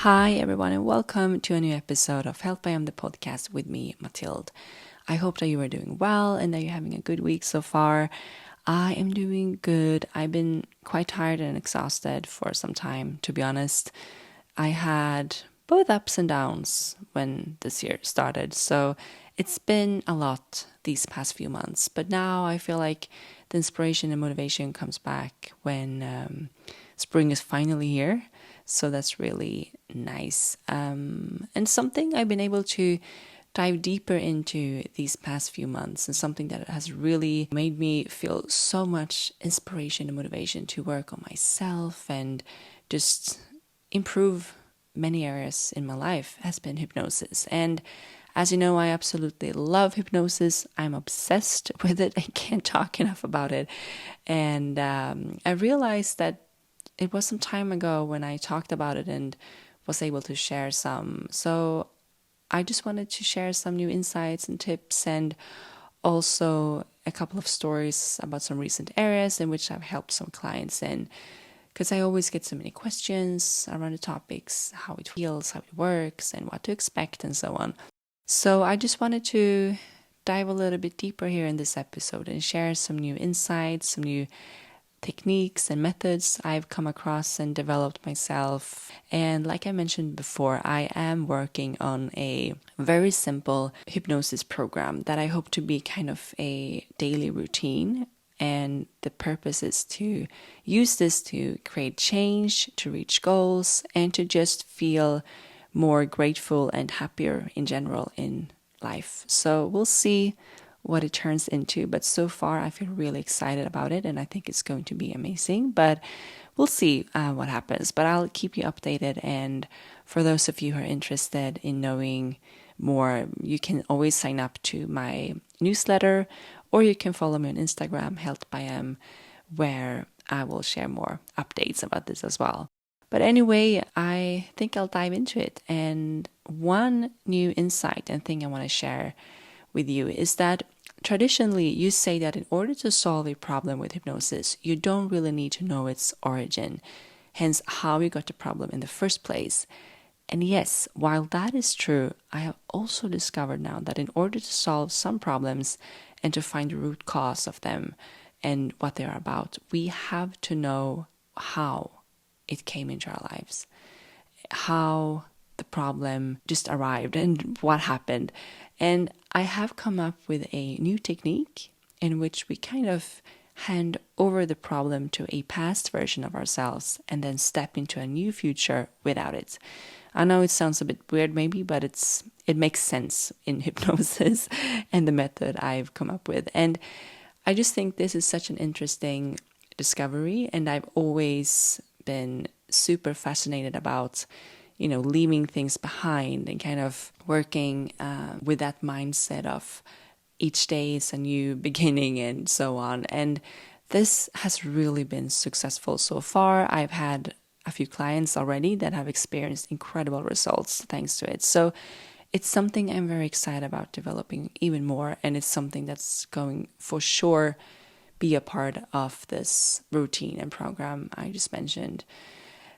Hi everyone and welcome to a new episode of Help I Am the podcast with me, Mathilde. I hope that you are doing well and that you're having a good week so far. I am doing good. I've been quite tired and exhausted for some time, to be honest. I had both ups and downs when this year started, so it's been a lot these past few months. But now I feel like the inspiration and motivation comes back when spring is finally here. So that's really nice. And something I've been able to dive deeper into these past few months, and something that has really made me feel so much inspiration and motivation to work on myself and just improve many areas in my life, has been hypnosis. And as you know, I absolutely love hypnosis. I'm obsessed with it. I can't talk enough about it. And I realized that it was some time ago when I talked about it and was able to share some. So I just wanted to share some new insights and tips, and also a couple of stories about some recent areas in which I've helped some clients in. Because I always get so many questions around the topics, how it feels, how it works, and what to expect, and so on. So I just wanted to dive a little bit deeper here in this episode and share some new insights, some new techniques and methods I've come across and developed myself. And like I mentioned before, I am working on a very simple hypnosis program that I hope to be kind of a daily routine. And the purpose is to use this to create change, to reach goals, and to just feel more grateful and happier in general in life. So we'll see what it turns into, but so far I feel really excited about it and I think it's going to be amazing, but we'll see what happens. But I'll keep you updated, and for those of you who are interested in knowing more, you can always sign up to my newsletter, or you can follow me on Instagram, HelpByM, where I will share more updates about this as well. But anyway, I think I'll dive into it. And one new insight and thing I want to share with you is that traditionally, you say that in order to solve a problem with hypnosis, you don't really need to know its origin, hence how you got the problem in the first place. And yes, while that is true, I have also discovered now that in order to solve some problems and to find the root cause of them and what they are about, we have to know how it came into our lives, how the problem just arrived and what happened. And I have come up with a new technique in which we kind of hand over the problem to a past version of ourselves and then step into a new future without it. I know it sounds a bit weird maybe, but it makes sense in hypnosis and the method I've come up with. And I just think this is such an interesting discovery, and I've always been super fascinated about leaving things behind and kind of working with that mindset of each day is a new beginning and so on. And this has really been successful so far. I've had a few clients already that have experienced incredible results thanks to it. So it's something I'm very excited about developing even more, and it's something that's going for sure be a part of this routine and program I just mentioned.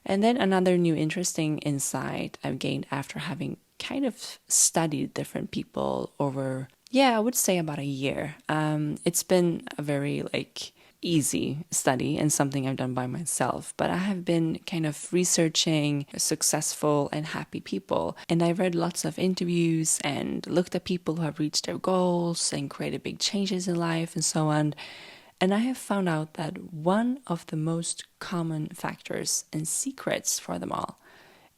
And then another new interesting insight I've gained after having kind of studied different people over, I would say about a year. It's been a very easy study and something I've done by myself, but I have been kind of researching successful and happy people. And I read lots of interviews and looked at people who have reached their goals and created big changes in life and so on. And I have found out that one of the most common factors and secrets for them all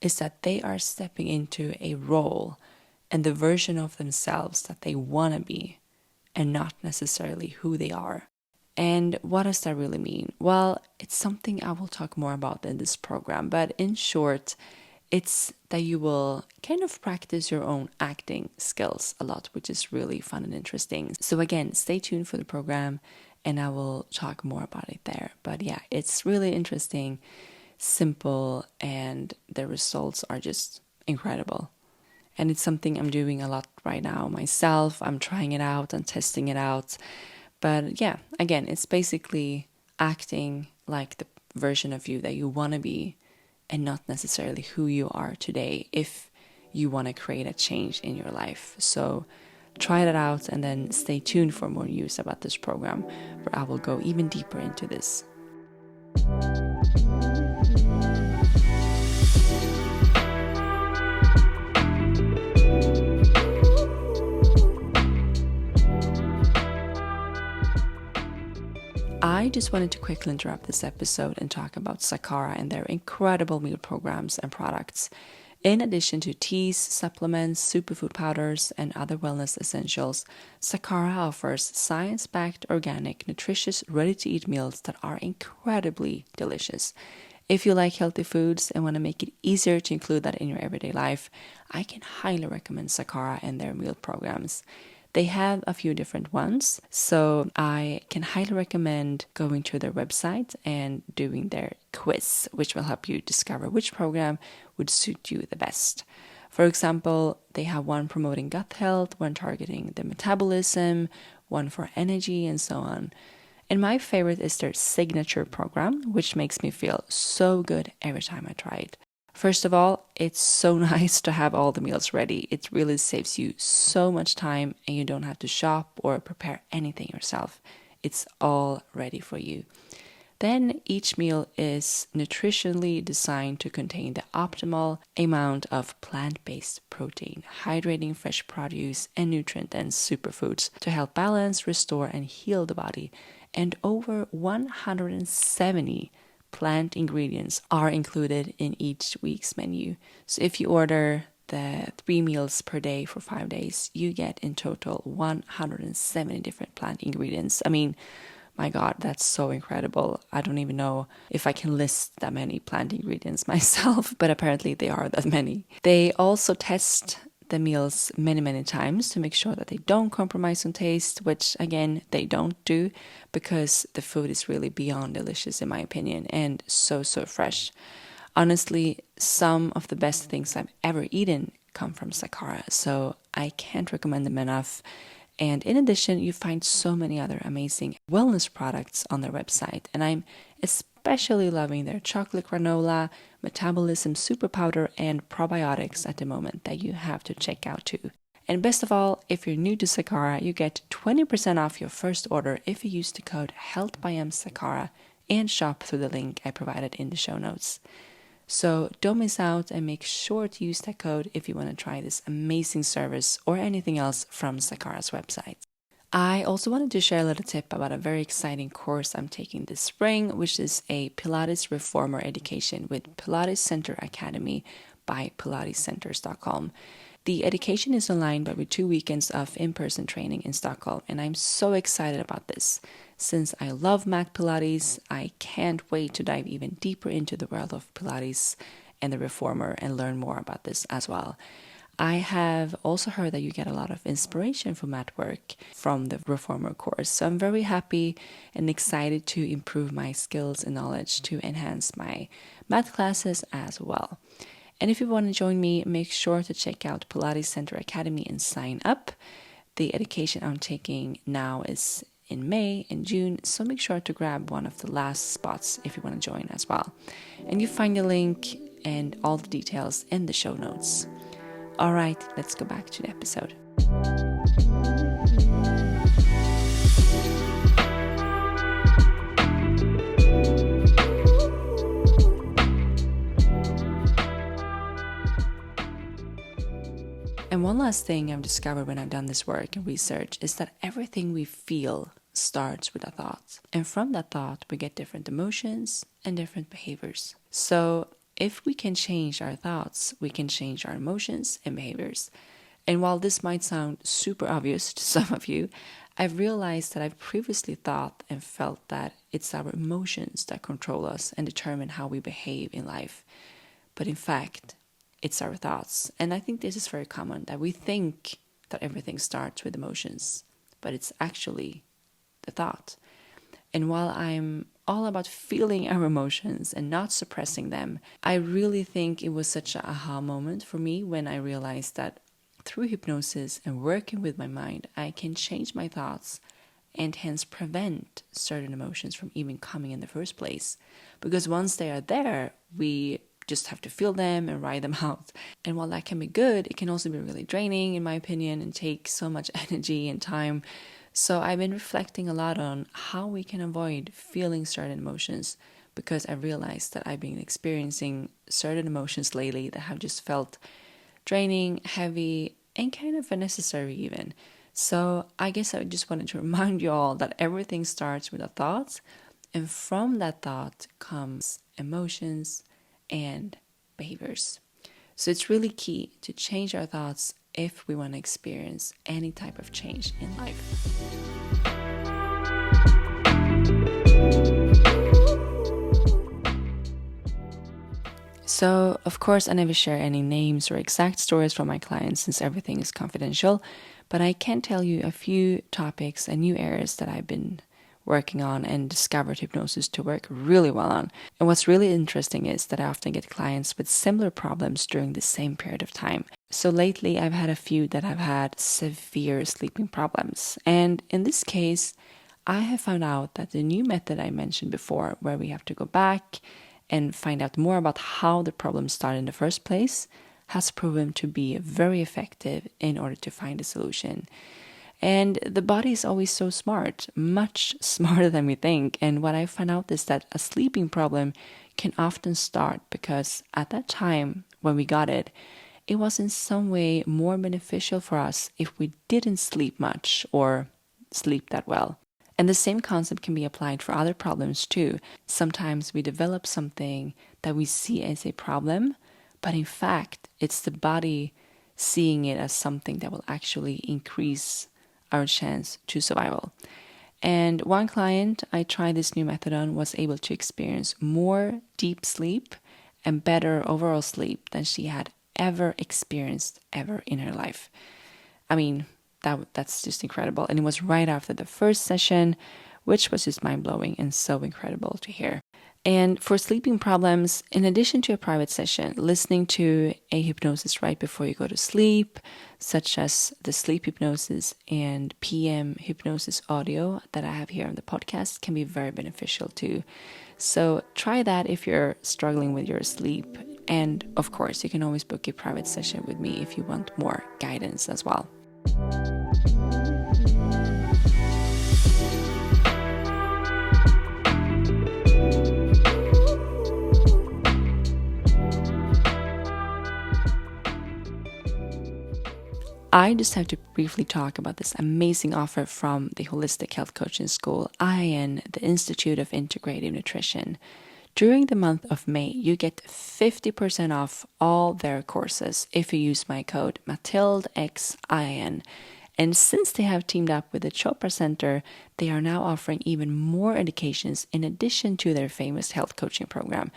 is that they are stepping into a role and the version of themselves that they want to be, and not necessarily who they are. And what does that really mean? Well, it's something I will talk more about in this program, but in short, it's that you will kind of practice your own acting skills a lot, which is really fun and interesting. So again, stay tuned for the program, and I will talk more about it there. But yeah, it's really interesting, simple, and the results are just incredible. And it's something I'm doing a lot right now myself. I'm trying it out and testing it out. But yeah, again, it's basically acting like the version of you that you want to be and not necessarily who you are today if you want to create a change in your life. So try that out and then stay tuned for more news about this program, where I will go even deeper into this. I just wanted to quickly interrupt this episode and talk about Sakara and their incredible meal programs and products. In addition to teas, supplements, superfood powders, and other wellness essentials, Sakara offers science-backed, organic, nutritious, ready-to-eat meals that are incredibly delicious. If you like healthy foods and want to make it easier to include that in your everyday life, I can highly recommend Sakara and their meal programs. They have a few different ones, so I can highly recommend going to their website and doing their quiz, which will help you discover which program would suit you the best. For example, they have one promoting gut health, one targeting the metabolism, one for energy, and so on. And my favorite is their signature program, which makes me feel so good every time I try it. First of all, it's so nice to have all the meals ready. It really saves you so much time and you don't have to shop or prepare anything yourself. It's all ready for you. Then each meal is nutritionally designed to contain the optimal amount of plant-based protein, hydrating fresh produce, and nutrient-dense superfoods to help balance, restore, and heal the body. And over 170 plant ingredients are included in each week's menu. So if you order the 3 meals per day for 5 days, you get in total 170 different plant ingredients. I mean, my God, that's so incredible. I don't even know if I can list that many plant ingredients myself, but apparently they are that many. They also test the meals many times to make sure that they don't compromise on taste, which again they don't do, because the food is really beyond delicious in my opinion, and so fresh. Honestly, some of the best things I've ever eaten come from Sakara, so I can't recommend them enough. And in addition, you find so many other amazing wellness products on their website, and I'm especially loving their chocolate granola, metabolism super powder, and probiotics at the moment that you have to check out too. And best of all, if you're new to Sakara, you get 20% off your first order if you use the code HealthByMSakara and shop through the link I provided in the show notes. So don't miss out and make sure to use that code if you want to try this amazing service or anything else from Sakara's website. I also wanted to share a little tip about a very exciting course I'm taking this spring, which is a Pilates Reformer education with Pilates Center Academy by Pilates Center Stockholm. The education is online, but with 2 weekends of in-person training in Stockholm, and I'm so excited about this. Since I love mat Pilates, I can't wait to dive even deeper into the world of Pilates and the Reformer and learn more about this as well. I have also heard that you get a lot of inspiration for mat work from the Reformer course, so I'm very happy and excited to improve my skills and knowledge to enhance my mat classes as well. And if you want to join me, make sure to check out Pilates Center Academy and sign up. The education I'm taking now is in May and June, so make sure to grab one of the last spots if you want to join as well. And you find the link and all the details in the show notes. All right, let's go back to the episode. And one last thing I've discovered when I've done this work and research is that everything we feel starts with a thought. And from that thought, we get different emotions and different behaviors. So if we can change our thoughts, we can change our emotions and behaviors. And while this might sound super obvious to some of you, I've realized that I've previously thought and felt that it's our emotions that control us and determine how we behave in life. But in fact, it's our thoughts. And I think this is very common, that we think that everything starts with emotions, but it's actually the thought. And while I'm all about feeling our emotions and not suppressing them, I really think it was such an aha moment for me when I realized that through hypnosis and working with my mind, I can change my thoughts and hence prevent certain emotions from even coming in the first place. Because once they are there, we just have to feel them and ride them out. And while that can be good, it can also be really draining, in my opinion, and take so much energy and time. So I've been reflecting a lot on how we can avoid feeling certain emotions, because I realized that I've been experiencing certain emotions lately that have just felt draining, heavy, and kind of unnecessary even. So I guess I just wanted to remind you all that everything starts with a thought, and from that thought comes emotions and behaviors. So it's really key to change our thoughts if we want to experience any type of change in life. So, of course, I never share any names or exact stories from my clients since everything is confidential, but I can tell you a few topics and new areas that I've been working on and discovered hypnosis to work really well on. And what's really interesting is that I often get clients with similar problems during the same period of time. So lately I've had a few that have had severe sleeping problems. And in this case, I have found out that the new method I mentioned before, where we have to go back and find out more about how the problem started in the first place, has proven to be very effective in order to find a solution. And the body is always so smart, much smarter than we think. And what I found out is that a sleeping problem can often start because at that time when we got it, it was in some way more beneficial for us if we didn't sleep much or sleep that well. And the same concept can be applied for other problems too. Sometimes we develop something that we see as a problem, but in fact, it's the body seeing it as something that will actually increase our chance to survival. And one client I tried this new method on was able to experience more deep sleep and better overall sleep than she had ever experienced ever in her life. I mean, that's just incredible. And it was right after the first session, which was just mind-blowing and so incredible to hear. And for sleeping problems, in addition to a private session, listening to a hypnosis right before you go to sleep, such as the sleep hypnosis and PM hypnosis audio that I have here on the podcast, can be very beneficial too. So try that if you're struggling with your sleep. And of course, you can always book a private session with me if you want more guidance as well. I just have to briefly talk about this amazing offer from the Holistic Health Coaching School, IN, the Institute of Integrative Nutrition. During the month of May, you get 50% off all their courses if you use my code MathildeXIN. And since they have teamed up with the Chopra Center, they are now offering even more educations in addition to their famous health coaching program.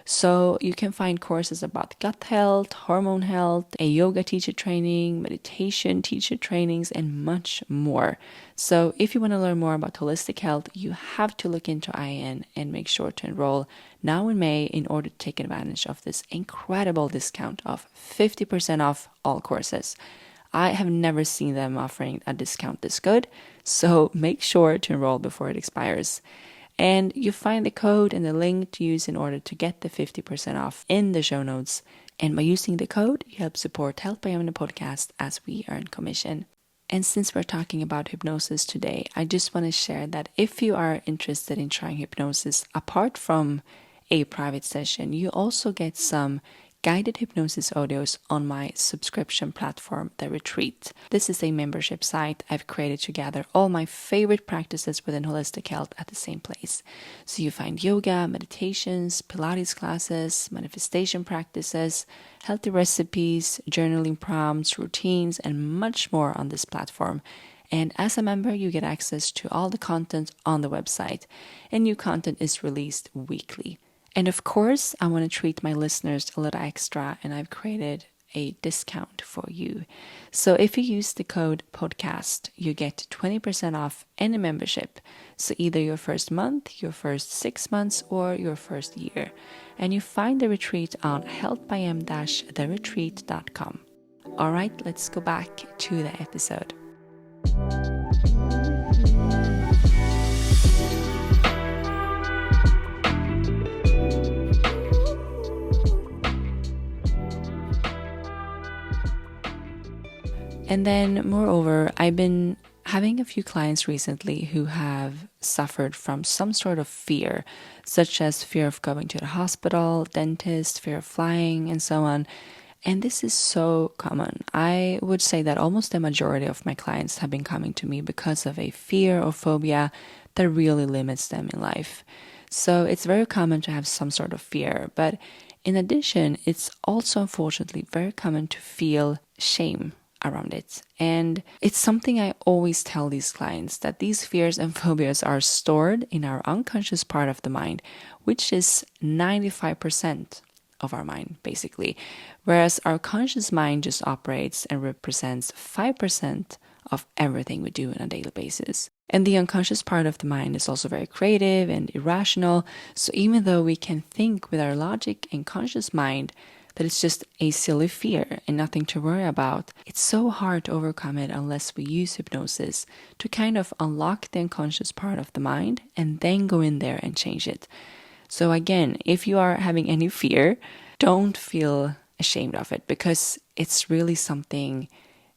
So you can find courses about gut health, hormone health, a yoga teacher training, meditation teacher trainings, and much more. So if you want to learn more about holistic health, you have to look into IN and make sure to enroll now in May in order to take advantage of this incredible discount of 50% off all courses. I have never seen them offering a discount this good, so make sure to enroll before it expires. And you find the code and the link to use in order to get the 50% off in the show notes. And by using the code, you help support Health by M the podcast as we earn commission. And since we're talking about hypnosis today, I just want to share that if you are interested in trying hypnosis apart from a private session, you also get some guided hypnosis audios on my subscription platform, The Retreat. This is a membership site I've created to gather all my favorite practices within holistic health at the same place. So you find yoga, meditations, Pilates classes, manifestation practices, healthy recipes, journaling prompts, routines, and much more on this platform. And as a member, you get access to all the content on the website, and new content is released weekly. And of course, I want to treat my listeners a little extra, and I've created a discount for you. So if you use the code podcast, you get 20% off any membership. So either your first month, your first 6 months, or your first year. And you find the retreat on healthbym-theretreat.com. All right, let's go back to the episode. And then moreover, I've been having a few clients recently who have suffered from some sort of fear, such as fear of going to the hospital, dentist, fear of flying, and so on. And this is so common. I would say that almost the majority of my clients have been coming to me because of a fear or phobia that really limits them in life. So it's very common to have some sort of fear. But in addition, it's also unfortunately very common to feel shame around it. And it's something I always tell these clients, that these fears and phobias are stored in our unconscious part of the mind, which is 95% of our mind, basically. Whereas our conscious mind just operates and represents 5% of everything we do on a daily basis. And the unconscious part of the mind is also very creative and irrational. So even though we can think with our logic and conscious mind that it's just a silly fear and nothing to worry about, it's so hard to overcome it unless we use hypnosis to kind of unlock the unconscious part of the mind and then go in there and change it. So again, if you are having any fear, don't feel ashamed of it, because it's really something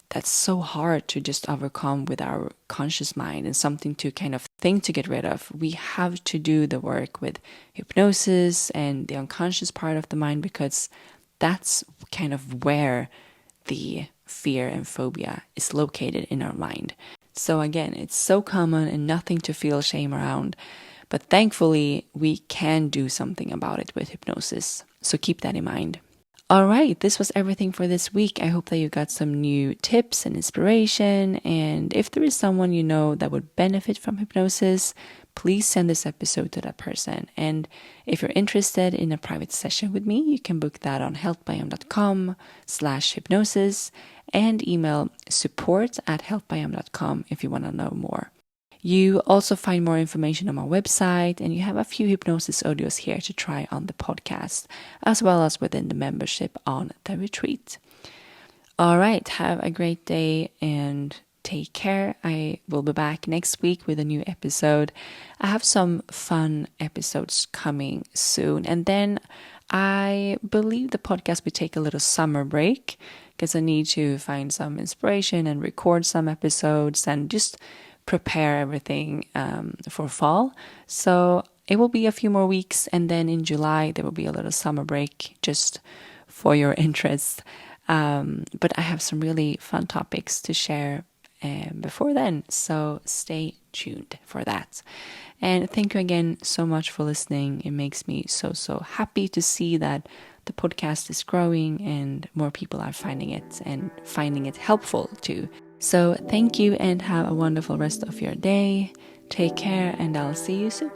that's so hard to just overcome with our conscious mind and something to kind of think to get rid of. We have to do the work with hypnosis and the unconscious part of the mind, because that's kind of where the fear and phobia is located in our mind. So again, it's so common and nothing to feel shame around. But thankfully, we can do something about it with hypnosis. So keep that in mind. All right, this was everything for this week. I hope that you got some new tips and inspiration. And if there is someone you know that would benefit from hypnosis, please send this episode to that person. And if you're interested in a private session with me, you can book that on healthbyam.com/hypnosis and email support@healthbyam.com if you want to know more. You also find more information on my website, and you have a few hypnosis audios here to try on the podcast, as well as within the membership on the retreat. All right, have a great day and take care. I will be back next week with a new episode. I have some fun episodes coming soon, and then I believe the podcast will take a little summer break because I need to find some inspiration and record some episodes and just prepare everything for fall. So it will be a few more weeks, and then in July there will be a little summer break just for your interest. But I have some really fun topics to share before then, so stay tuned for that. And thank you again so much for listening. It makes me so happy to see that the podcast is growing and more people are finding it and finding it helpful too. So thank you and have a wonderful rest of your day. Take care, and I'll see you soon.